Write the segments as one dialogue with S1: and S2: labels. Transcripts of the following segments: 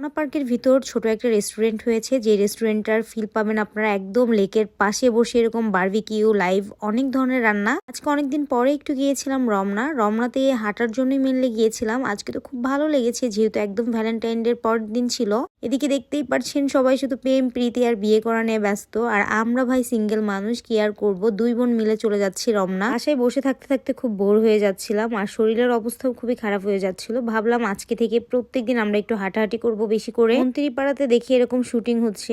S1: রমনা পার্কের ভিতর ছোট একটা রেস্টুরেন্ট হয়েছে, যে রেস্টুরেন্টটার ফিল পাবেন আপনারা একদম লেকের পাশে বসে, এরকম বারবিকিউ লাইভ অনেক ধরনের রান্না। আজকে অনেকদিন পরে একটু গিয়েছিলাম রমনাতে হাঁটার জন্যই মেনলি গিয়েছিলাম। আজকে তো খুব ভালো লেগেছে, যেহেতু একদম ভ্যালেন্টাইন ডে পরের দিন ছিল। এদিকে দেখতেই পাচ্ছেন সবাই শুধু প্রেম প্রীতি আর বিয়ে করা নিয়ে ব্যস্ত, আর আমরা ভাই সিঙ্গেল মানুষ, কি আর করবো, দুই বোন মিলে চলে যাচ্ছি রমনা। আশায় বসে থাকতে থাকতে খুব বোর হয়ে যাচ্ছিলাম, আর শরীরের অবস্থাও খুবই খারাপ হয়ে যাচ্ছিল। ভাবলাম আজকে থেকে প্রত্যেকদিন আমরা একটু হাঁটাহাঁটি করবো বেশি করে। মন্ত্রীপাড়াতে দেখি এরকম শুটিং হচ্ছে,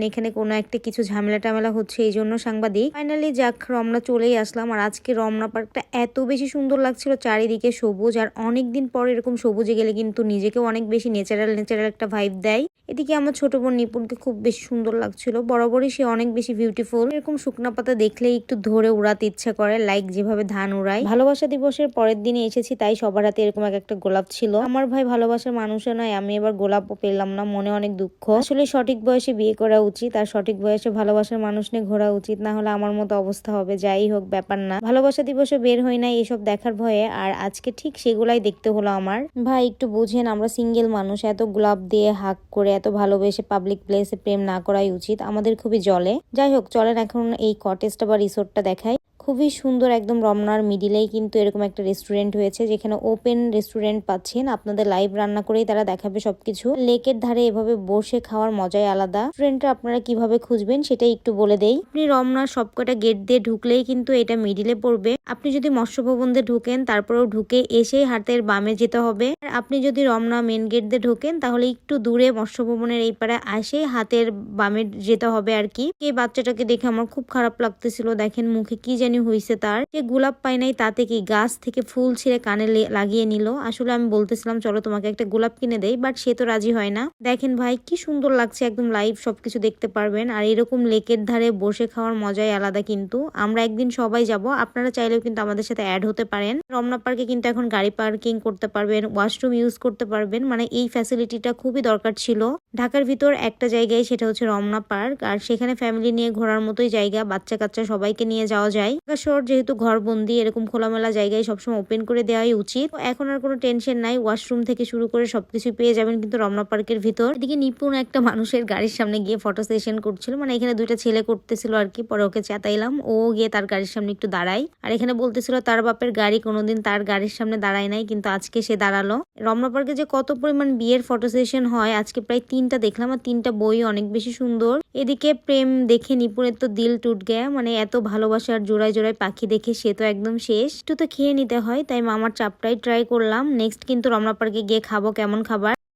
S1: এখানে কোনো একটা কিছু ঝামেলা টামেলা হচ্ছে, এই জন্য সাংবাদিক। ফাইনালি যাক, রমনা চলেই আসলাম। আর আজকে রমনা পার্কটা এত বেশি সুন্দর লাগছিল, চারিদিকে সবুজ, আর অনেকদিন পর এরকম সবুজে গেলে কিন্তু নিজেকেও অনেক বেশি ন্যাচারাল একটা ভাইব দেয়। এদিকে আমার ছোট বোন নিপুণকে খুব বেশি সুন্দর লাগছিল, বরাবরই সে অনেক বেশি বিউটিফুল। এরকম শুকনা পাতা দেখলেই একটু ধরে উড়াতে ইচ্ছা করে, লাইক যেভাবে ধান উড়ায়। ভালোবাসা দিবসের পরের দিনে এসেছি, তাই সবার হাতে এরকম একটা গোলাপ ছিল। আমার ভাই ভালোবাসার মানুষও নয়, আমি এবার গোলাপও পেলাম না, মনে অনেক দুঃখ। আসলে সঠিক বয়সে বিয়ে করা উচিত, আর সঠিক বয়সে ভালোবাসার মানুষ নিয়ে ঘোরা উচিত, না হলে আমার মতো অবস্থা হবে। যাই হোক, ব্যাপার না। ভালোবাসা দিবসে বের হই নাই এসব দেখার ভয়ে, আর আজকে ঠিক সেগুলাই দেখতে হলো আমার। ভাই একটু বুঝেন, আমরা সিঙ্গেল মানুষ, এত গোলাপ দিয়ে হাক করে এত ভালোবেসে পাবলিক প্লেসে প্রেম না করাই উচিত, আমাদের খুবই জলে। যাই হোক, চলেন এখন এই কটেজটা বা রিসোর্টটা দেখাই। খুবই সুন্দর, একদম রমনার মিডিলেই কিন্তু এরকম একটা রেস্টুরেন্ট হয়েছে, যেখানে ওপেন রেস্টুরেন্ট পাচ্ছেন, আপনাদের লাইভ রান্না করেই তারা দেখাবে সবকিছু। লেকের ধারে এভাবে বসে খাওয়ার মজাই আলাদা। রেস্টুরেন্টটা আপনারা কিভাবে খুঁজবেন সেটাই একটু বলে দেই। আপনি রমনার সবকটা গেট দিয়ে ঢুকলেই কিন্তু এটা মিডিলে পড়বে। আপনি যদি মৎস্য ভবন দিয়ে ঢুকেন, তারপরেও ঢুকে এসেই হাতের বামে যেতে হবে। আর আপনি যদি রমনা মেন গেট দিয়ে ঢোকেন, তাহলে একটু দূরে মৎস্য ভবনের এই পারে আসে হাতের বামে যেতে হবে আর কি। এই বাচ্চাটাকে দেখে আমার খুব খারাপ লাগতেছিল, দেখেন মুখে কি জানি হয়েছে তার। সে গোলাপ পায় নাই, তাতে কি গাছ থেকে ফুল ছিঁড়ে কানে লাগিয়ে নিল। আসলে আমি বলতেছিলাম চলো তোমাকে একটা গোলাপ কিনে দেই, বাট সে তো রাজি হয় না। দেখেন ভাই কি সুন্দর লাগছে, একদম লাইভ সবকিছু দেখতে পারবেন। আর এরকম লেকের ধারে বসে খাওয়ার মজাই আলাদা। কিন্তু আমরা একদিন সবাই যাব, আপনারা চাইলেও কিন্তু আমাদের সাথে অ্যাড হতে পারেন। রমনা পার্কে কিন্তু এখন গাড়ি পার্কিং করতে পারবেন, ওয়াশরুম ইউজ করতে পারবেন, মানে এই ফ্যাসিলিটিটা খুবই দরকার ছিল ঢাকার ভিতর একটা জায়গায়, সেটা হচ্ছে রমনা পার্ক। আর সেখানে ফ্যামিলি নিয়ে ঘোরার মতোই জায়গা, বাচ্চা কাচ্চা সবাইকে নিয়ে যাওয়া যায়। ঢাকা শহর যেহেতু ঘরবন্দি, এরকম খোলামেলা জায়গায় সবসময় ওপেন করে দেওয়াই উচিত। এখন আর কোনো টেনশন নাই, ওয়াশরুম থেকে শুরু করে সবকিছু পেয়ে যাবেন কিন্তু রমনা পার্কের ভিতর। এদিকে নিপুণ একটা মানুষের গাড়ির সামনে গিয়ে ফটো সেশন করছিল, মানে এখানে দুইটা ছেলে করতেছিল আর কি। পরে ওকে চেতাইলাম, ও গিয়ে তার গাড়ির সামনে একটু দাঁড়ায়। আর এখানে বলতেছিল তার বাপের গাড়ি কোনোদিন তার গাড়ির সামনে দাঁড়ায় নাই, কিন্তু আজকে সে দাঁড়ালো। রমনা পার্কে যে কত পরিমাণ বিয়ের ফটো সেশন হয়, আজকে প্রায় 3টা দেখলাম, আর 3টা বই অনেক বেশি সুন্দর। এদিকে প্রেম দেখে নিপুণের তো দিল টুট গয়া, মানে এত ভালোবাসার জোড়ায় জোড়ায় পাখি দেখে সে তো একদম শেষ। একটু তো খেয়ে নিতে হয়, তাই মামার চাপটাই ট্রাই করলাম। নেক্সট কিন্তু রমনা পার্কে গিয়ে খাবো কেমন খাবার।